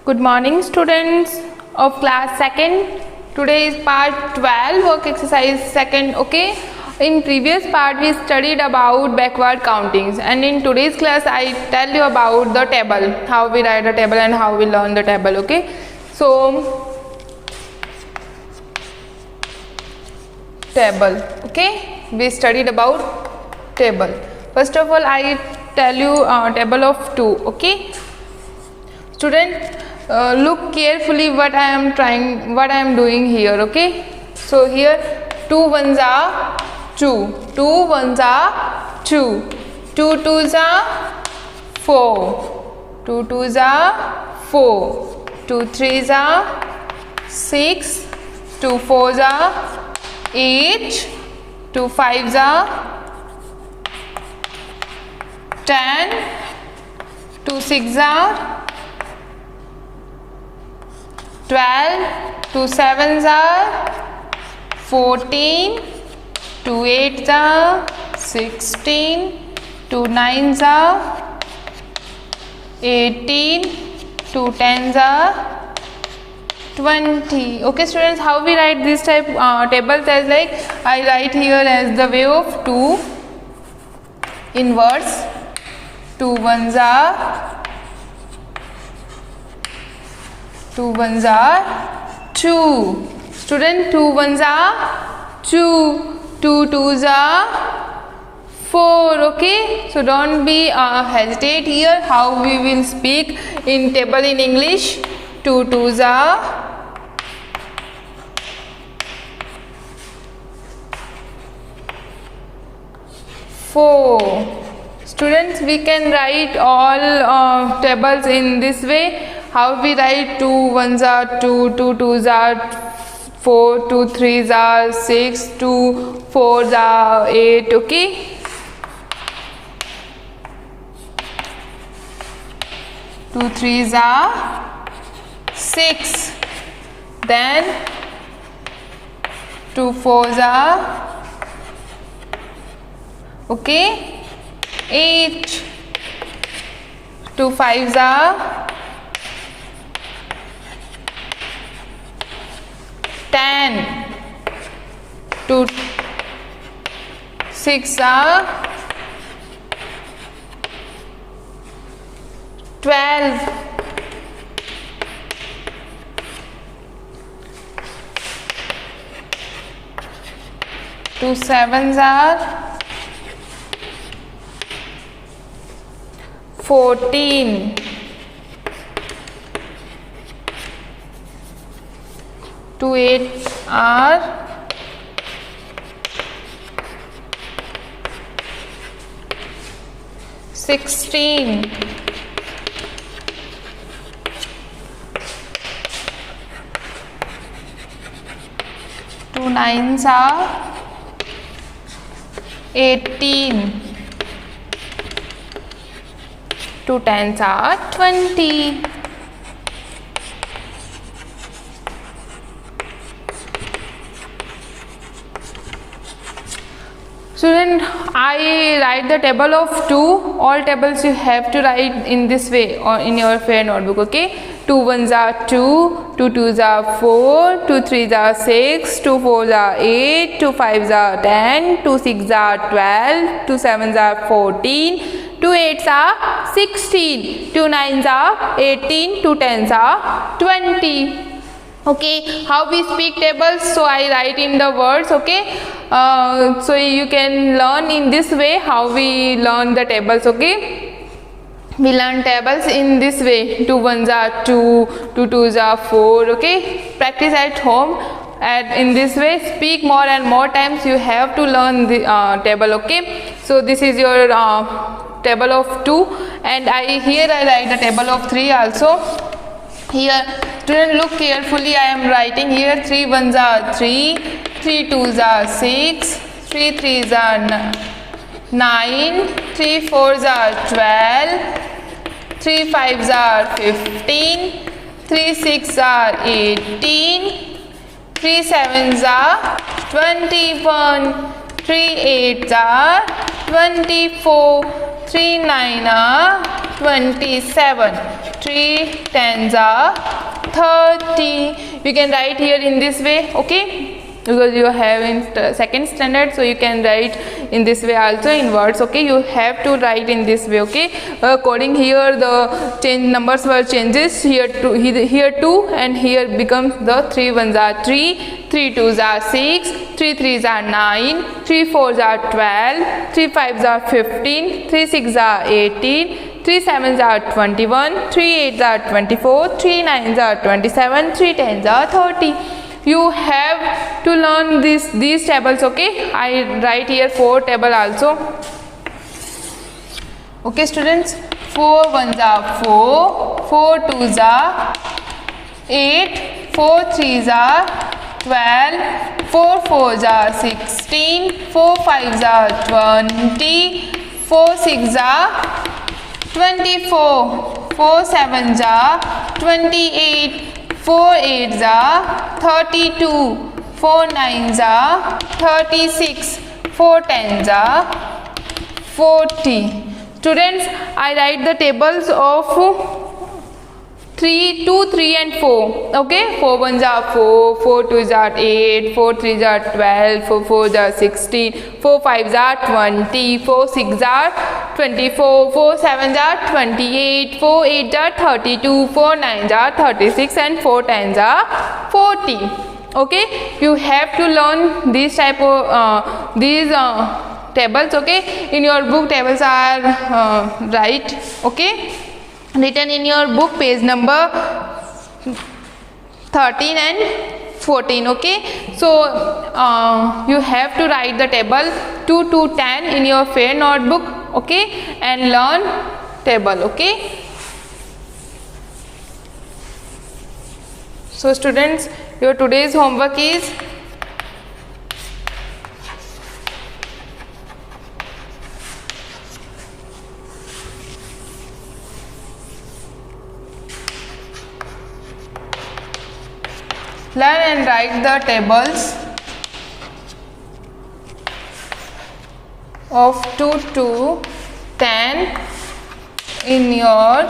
Good morning, students of class 2nd. Today is part 12, work exercise 2nd. Okay, in previous part we studied about backward countings, and in today's class I tell you about the table, how we write the table and how we learn the table. Okay, so table. Okay, we studied about table. First of all, I tell you table of 2. Okay, student, look carefully what I am doing here. Okay, so here 2 ones are 2, 2 ones are 2, 2 twos are 4, 2 twos are 4, 2 threes are 6, 2 fours are 8, 2 fives are 10, 2 sixes are 12, 2 sevens are 14, 2 eights are 16, 2 nines are 18, 2 tens are 20. Okay, students, how we write this type tables? As like I write here as the way of 2 inverse. 2 ones are 2. Student, 2 ones are 2, 2 twos are 4. Okay, so don't be hesitate here how we will speak in table in English. 2 twos are 4. Students, we can write all tables in this way. How we write? 2 ones are 2, 2 twos are 4, 2 threes are 6, 2 fours are 8. Okay, 2 threes are 6, then 2 fours are 8, 2 fives are 10, 2 sixes are 12, 2 sevens are 14, 2 eights are 16, 2 nines are 18, 2 tens are 20. Student, I write the table of 2. All tables you have to write in this way or in your fair notebook. Okay, 2 ones are 2, 2 twos are 4, 2 threes are 6, 2 fours are 8, 2 fives are 10, 2 sixes are 12, 2 sevens are 14, 2 eights are 16, 2 nines are 18, 2 tens are 20. Okay, how we speak tables? So I write in the words. Okay, so you can learn in this way how we learn the tables. Okay, we learn tables in this way. 2 ones are 2, 2 twos are 4. Okay, practice at home, and in this way speak more and more times. You have to learn the table. Okay, so this is your table of 2, and here I write the table of 3 also. Here, student, look carefully. I am writing here 3 ones are 3, 3 twos are 6, 3 threes are 9, 3 fours are 12, 3 fives are 15, 3 sixes are 18, 3 sevens are 21, 3 eights are 24, 3 9 are 27, 3 10s are 30. You can write here in this way, okay, because you have in second standard, so you can write in this way also in words, okay. You have to write in this way, okay. According here the change numbers were changes, here 2 and here becomes the 3 1s are 3, 3 2s are 6, 3 3s are 9, 3 4s are 12, 3 5s are 15, 3 6s are 18, 3 7s are 21, 3 8s are 24, 3 9s are 27, 3 10s are 30. You have to learn these tables, okay. I write here 4 table also, okay students. 4 1s are 4, 4 2s are 8, 4 3s are 12, 4 4s are 16, 4 5s are 20, 4 6s are 24, 4 7s are 28, 4 8s are 32, 4 9s are 36, 4 10s are 40. Students, I write the tables of 3, 2, 3 and 4, okay. 4 1s are 4, 4 2s are 8, 4 3s are 12, 4 4s are 16, 4 5s are 20, 4 6s are 24, 4 7s are 28, 4 8s are 32, 4 9s are 36 and 4 10s are 40, okay. You have to learn these type of tables, okay. In your book tables are right, okay, written in your book page number 13 and 14, okay. So you have to write the table 2 to 10 in your fair notebook, okay, and learn table, okay. So students, your today's homework is learn and write the tables of 2 to 10 in your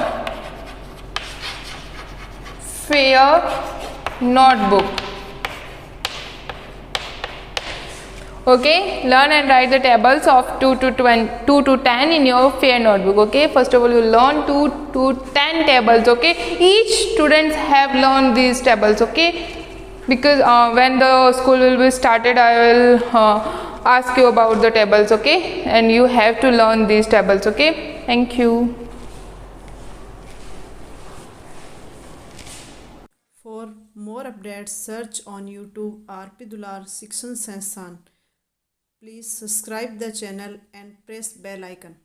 fair notebook, okay. Learn and write the tables of 2 to 10 in your fair notebook, okay. First of all, you learn 2 to 10 tables, okay. Each students have learned these tables, okay, because when the school will be started, I will ask you about the tables, okay, and you have to learn these tables, okay. Thank you. For more updates, search on YouTube RP Dular Section Sansan. Please subscribe the channel and press bell icon.